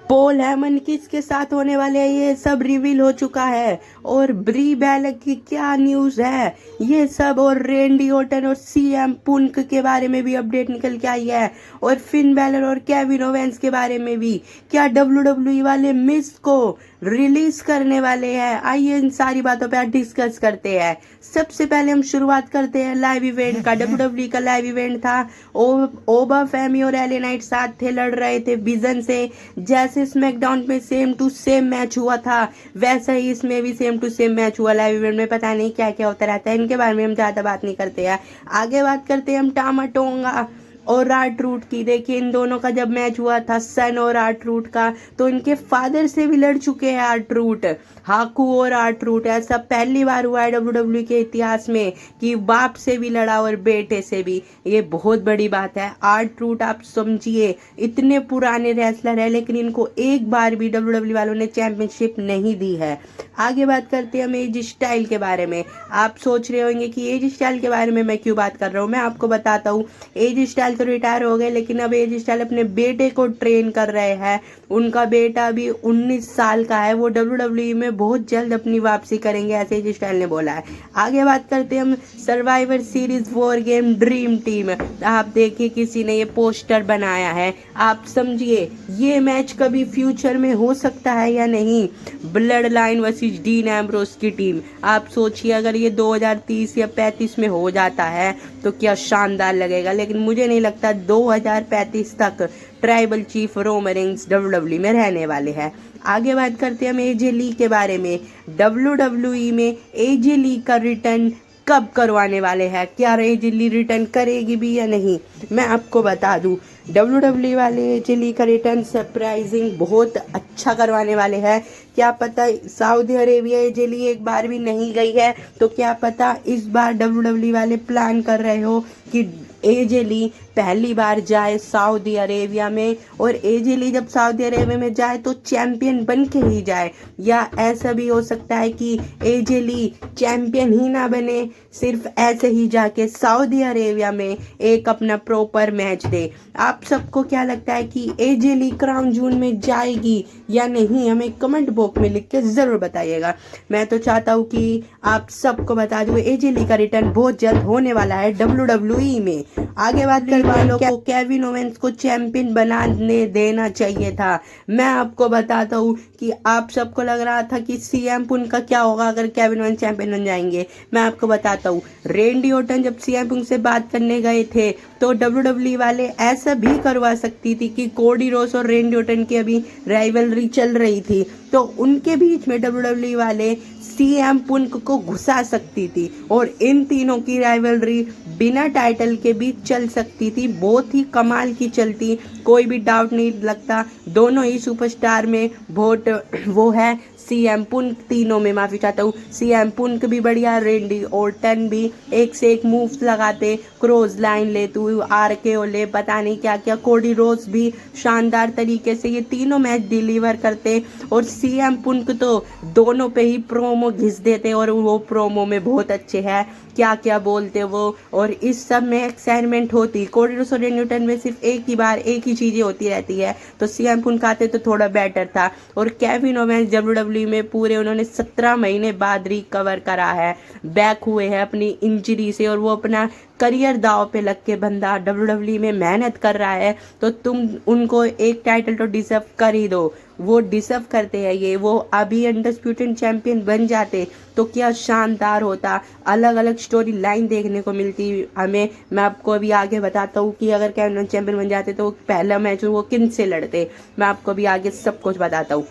Paul Heyman किसके साथ होने वाले हैं ये सब रिवील हो चुका है। और ब्री बैलर की क्या न्यूज़ है ये सब, और रेंडी ओटन और सीएम पुंक के बारे में भी अपडेट निकल के आई है। और फिन बैलर और केविन ओवेंस के बारे में भी क्या डब्ल्यूडब्ल्यूई वाले मिस को रिलीज करने वाले हैं। आइए इन सारी बातों पर डिस्कस करते हैं। सबसे पहले हम शुरुआत करते हैं लाइव इवेंट का। डब्ल्यूडब्ल्यूई का लाइव इवेंट था। ओबा फेमी और एले नाइट साथ थे, लड़ रहे थे विजन से। जैसे स्मैकडाउन में सेम टू सेम मैच हुआ था वैसा ही इसमें भी सेम टू सेम मैच हुआ। लाइव इवेंट में पता नहीं क्या क्या होता रहता है, इनके बारे में हम ज़्यादा बात नहीं करते हैं। आगे बात करते हैं हम टामा टोंगा और आर्ट रूट की। देखिए इन दोनों का जब मैच हुआ था सन और आर्ट रूट का, तो इनके फादर से भी लड़ चुके हैं आर्ट रूट, हाकू और आर्ट रूट। ऐसा पहली बार हुआ है डब्ल्यूडब्ल्यू के इतिहास में कि बाप से भी लड़ा और बेटे से भी। ये बहुत बड़ी बात है। आर्ट रूट आप समझिए इतने पुराने रेसलर है लेकिन इनको एक बार भी डब्ल्यूडब्ल्यू वालों ने चैंपियनशिप नहीं दी है। आगे बात करते हैं हम एज स्टाइल के बारे में। आप सोच रहे होंगे कि एज स्टाइल के बारे में मैं क्यों बात कर रहा हूँ, मैं आपको बताता हूँ। एज स्टाइल तो रिटायर हो गए लेकिन अब एज स्टाइल अपने बेटे को ट्रेन कर रहे हैं। उनका बेटा भी 19 साल का है, वो डब्ल्यूडब्ल्यूई में बहुत जल्द अपनी वापसी करेंगे, ऐसे एज स्टाइल ने बोला है। आगे बात करते हैं हम survivor series war game dream team. आप देखिए किसी ने ये पोस्टर बनाया है, आप समझिए ये मैच कभी फ्यूचर में हो सकता है या नहीं। Blood line versus dean Ambrose की टीम। आप सोचिए अगर ये 2030 या 35 में हो जाता है तो क्या शानदार लगेगा, लेकिन मुझे नहीं लगता 2035 तक tribal chief Roman Reigns WWE में रहने वाले हैं। आगे बात करते हैं हम एजे ली के बारे में। डब्ल्यूडब्ल्यूई में एजे ली का रिटर्न कब करवाने वाले हैं, क्या एजे ली रिटर्न करेगी भी या नहीं, मैं आपको बता दूं डब्ल्यूडब्ल्यूई वाले एजे ली का रिटर्न सरप्राइजिंग बहुत अच्छा करवाने वाले हैं। क्या पता सऊदी अरेबिया एजे ली एक बार भी नहीं गई है, तो क्या पता इस बार डब्ल्यूडब्ल्यूई वाले प्लान कर रहे हो कि एजे ली पहली बार जाए सऊदी अरेबिया में, और एजे ली जब सऊदी अरेबिया में जाए तो चैंपियन बन के ही जाए। या ऐसा भी हो सकता है कि एजे ली चैंपियन ही ना बने, सिर्फ ऐसे ही जाके सऊदी अरेबिया में एक अपना प्रॉपर मैच दे। आप सबको क्या लगता है कि एजे ली क्राउन जून में जाएगी या नहीं, हमें कमेंट बॉक्स में लिख के ज़रूर बताइएगा। मैं तो चाहता हूँ कि आप सबको बता दूँ एजे ली का रिटर्न बहुत जल्द होने वाला है डब्ल्यूडब्ल्यूई में। आगे बात करते हैं लोगों को केविन ओवेंस को चैंपियन बनाने देना चाहिए था। मैं आपको बताता हूँ कि आप सबको लग रहा था कि सीएम पुंक का क्या होगा अगर केविन ओवेंस चैंपियन बन जाएंगे। मैं आपको बताता हूँ रेंडी ओटन जब सीएम पुंक से बात करने गए थे तो डब्ल्यूडब्ल्यूई वाले ऐसा भी करवा सकती थी कि कोडी रोस और रेंडी ओटन की अभी राइवलरी चल रही थी, तो उनके बीच में डब्ल्यूडब्ल्यूई वाले सीएम पुंक को घुसा सकती थी और इन तीनों की राइवलरी बिना टाइटल के भी चल सकती थी, बहुत ही कमाल की चलती, कोई भी डाउट नहीं लगता। दोनों ही सुपरस्टार में वोट वो है सीएम पुंक, तीनों में माफ़ी चाहता हूँ। सीएम पुंक भी बढ़िया, रेंडी ओर्टन भी एक से एक मूव्स लगाते, क्रोज लाइन ले तू आरकेओ ले, पता नहीं क्या क्या। कोडी रोज भी शानदार तरीके से ये तीनों मैच डिलीवर करते, और सीएम पुंक तो दोनों पे ही प्रोमो घिस देते और वो प्रोमो में बहुत अच्छे हैं, क्या क्या बोलते वो, और इस सब में एक्साइटमेंट होती। कोडी रोज और रेंडी ओर्टन में सिर्फ एक ही बार एक ही चीज़ें होती रहती है, तो सीएम पुंक आते तो थोड़ा बेटर था। और केविन ओवेंस डब्ल्यूडब्ल्यूई में पूरे उन्होंने 17 महीने बाद रिकवर करा है, बैक हुए हैं अपनी इंजरी से, और वो अपना करियर दाव पे लग के बंदा डब्ल्यूडब्ल्यूई में मेहनत कर रहा है, तो तुम उनको एक टाइटल तो डिजर्व कर ही दो, वो डिजर्व करते हैं ये। वो अभी अनडिस्प्यूटेड चैंपियन बन जाते तो क्या शानदार होता, अलग अलग स्टोरी लाइन देखने को मिलती हमें। मैं आपको अभी आगे बताता हूँ कि अगर केविन ओवेंस चैंपियन बन जाते तो पहला मैच वो किन से लड़ते, मैं आपको अभी आगे सब कुछ बताता हूँ।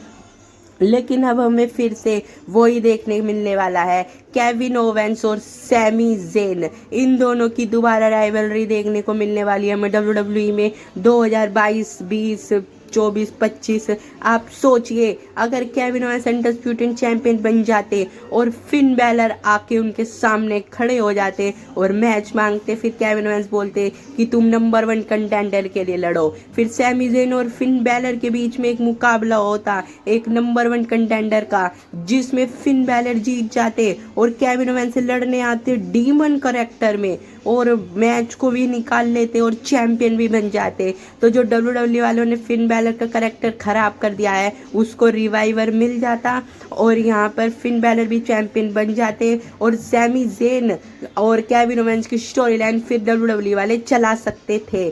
लेकिन अब हमें फिर से वही देखने मिलने वाला है, केविन ओवेंस और सैमी ज़ेन, इन दोनों की दोबारा राइवलरी देखने को मिलने वाली है हमें डब्ल्यूडब्ल्यूई में 2022, 20, 24, 25। आप सोचिए अगर केविन ओवेंस अनडिस्प्यूटेड चैंपियन बन जाते और फिन बैलर आके उनके सामने खड़े हो जाते और मैच मांगते, फिर केविन ओवेंस बोलते कि तुम नंबर 1 कंटेंडर के लिए लड़ो, फिर सैमी ज़ेन और फिन बैलर के बीच में एक मुकाबला होता एक नंबर 1 कंटेंडर का, जिसमें फिन बैलर जीत जाते और केविन ओवेंस से लड़ने आते डीमन कैरेक्टर में, और मैच को भी निकाल लेते और चैंपियन भी बन जाते। तो जो WWE वालों ने फिन बैलर का करैक्टर खराब कर दिया है उसको रिवाइवर मिल जाता और यहाँ पर फिन बैलर भी चैंपियन बन जाते और सैमी ज़ेन और केविन ओवेंस की स्टोरी लाइन फिर WWE वाले चला सकते थे।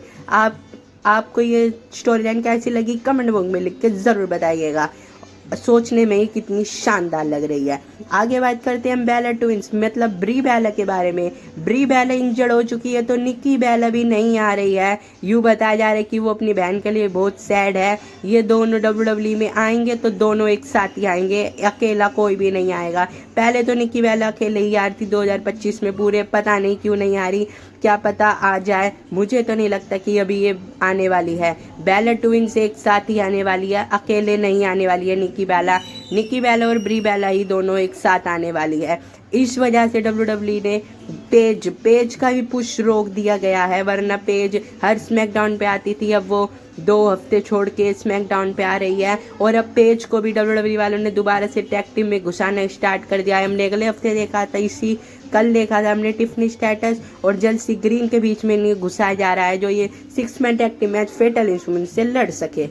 आपको ये स्टोरी लाइन कैसी लगी कमेंट बॉक्स में लिख के ज़रूर बताइएगा। सोचने में ही कितनी शानदार लग रही है। आगे बात करते हैं हम बेला ट्विंस मतलब ब्री बेला के बारे में। ब्री बेला इंजर्ड हो चुकी है तो निक्की बेला भी नहीं आ रही है। यूँ बताया जा रहा है कि वो अपनी बहन के लिए बहुत सैड है। ये दोनों WWE में आएंगे तो दोनों एक साथ ही आएंगे, अकेला कोई भी नहीं आएगा। पहले तो निक्की बेला अकेले ही आ रही थी 2025 में पूरे, पता नहीं क्यों नहीं आ रही, क्या पता आ जाए। मुझे तो नहीं लगता कि अभी ये आने वाली है। बेला ट्विंस एक साथ ही आने वाली है, अकेले नहीं आने वाली है निक्की बेला और ब्री बेला ही दोनों एक साथ आने वाली है। इस वजह से WWE ने पेज का भी पुश रोक दिया गया है, वरना पेज हर स्मैकडाउन पे आती थी, अब वो 2 हफ्ते छोड़ के स्मैकडाउन पे आ रही है। और अब पेज को भी WWE वालों ने दोबारा से टैग टीम में घुसाना स्टार्ट कर दिया है। हमने अगले हफ्ते देखा था, कल देखा था हमने टिफनी स्टेटस और जेल्सी ग्रीन के बीच में नहीं घुसाया जा रहा है जो ये 6 man tag team match fatal instrument से लड़ सके।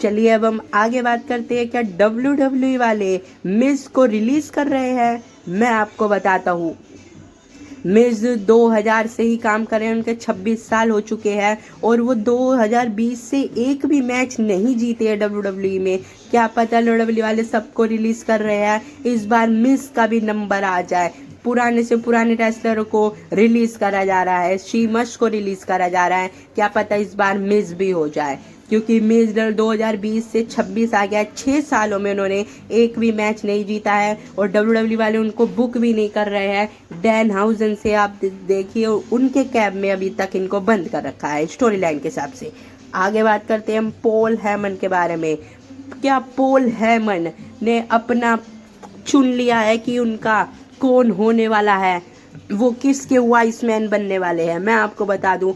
चलिए अब हम आगे बात करते हैं, क्या WWE वाले मिज को रिलीज कर रहे हैं। मैं आपको बताता हूँ, मिज 2000 से ही काम कर रहे हैं, उनके 26 साल हो चुके हैं और वो 2020 से एक भी मैच नहीं जीते हैं WWE में। क्या पता WWE वाले सबको रिलीज कर रहे हैं, इस बार मिज का भी नंबर आ जाए। पुराने से पुराने रेसलरों को रिलीज करा जा रहा है, शीमस को रिलीज करा जा रहा है, क्या पता इस बार मिज भी हो जाए, क्योंकि मिज 2020 से 26 आ गया। 6 सालों में उन्होंने एक भी मैच नहीं जीता है और WWE वाले उनको बुक भी नहीं कर रहे हैं। डैन हाउजन से आप देखिए, उनके कैब में अभी तक इनको बंद कर रखा है स्टोरी लाइन के हिसाब से। आगे बात करते हैं हम पॉल हेमन के बारे में। क्या पॉल हेमन ने अपना चुन लिया है कि उनका कौन होने वाला है, वो किसके वाइस मैन बनने वाले हैं। मैं आपको बता दूं,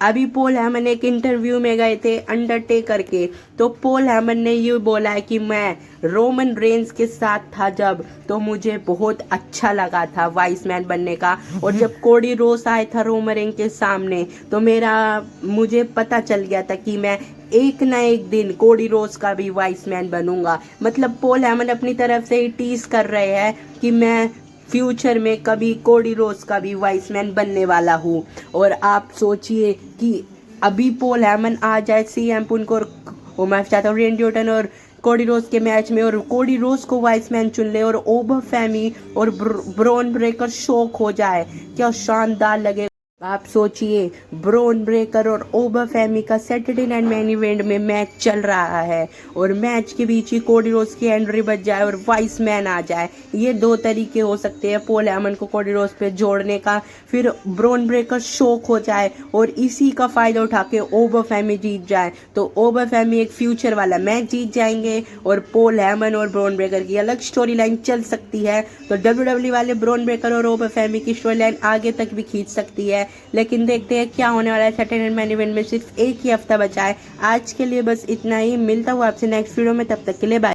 अभी पॉल हेमन एक इंटरव्यू में गए थे अंडरटेकर के, तो पॉल हेमन ने ये बोला है कि मैं रोमन रेंस के साथ था जब, तो मुझे बहुत अच्छा लगा था वाइस मैन बनने का, और जब कोडी रोस आया था रोमन रेंस के सामने तो मुझे पता चल गया था कि मैं एक ना एक दिन कोडी रोस का भी वाइस मैन बनूंगा। मतलब पॉल हेमन अपनी तरफ से ही टीज कर रहे हैं कि मैं फ्यूचर में कभी कोडी रोस का भी वाइस मैन बनने वाला हूँ। और आप सोचिए कि अभी पॉल हेमन आ जाए CM पुंक और मैं चाहता हूँ रेंडी ओर्टन और कोडी रोस के मैच में, और कोडी रोस को वाइस मैन चुन ले और ओबरफेमी और ब्रॉन ब्रेकर शॉक हो जाए, क्या शानदार लगे। आप सोचिए, ब्रॉन ब्रेकर और ओबरफेमी का सैटरडे नाइट मैन इवेंट में मैच चल रहा है और मैच के बीच ही कोडी रोस की एंट्री बच जाए और वाइस मैन आ जाए। ये 2 तरीके हो सकते हैं पॉल हेमन को कोडी रोस पे जोड़ने का। फिर ब्रॉन ब्रेकर शॉक हो जाए और इसी का फायदा उठा के ओबरफेमी जीत जाए, तो ओबरफेमी एक फ्यूचर वाला मैच जीत जाएंगे और पॉल हेमन और ब्रॉन ब्रेकर की अलग स्टोरी लाइन चल सकती है। तो WWE वाले ब्रॉन ब्रेकर और ओबरफेमी की स्टोरी लाइन आगे तक भी खींच सकती है, लेकिन देखते हैं क्या होने वाला है। सैटरडे नाइट मैन इवेंट में सिर्फ एक ही हफ्ता बचा है। आज के लिए बस इतना ही, मिलता हूँ आपसे नेक्स्ट वीडियो में, तब तक के लिए बाय।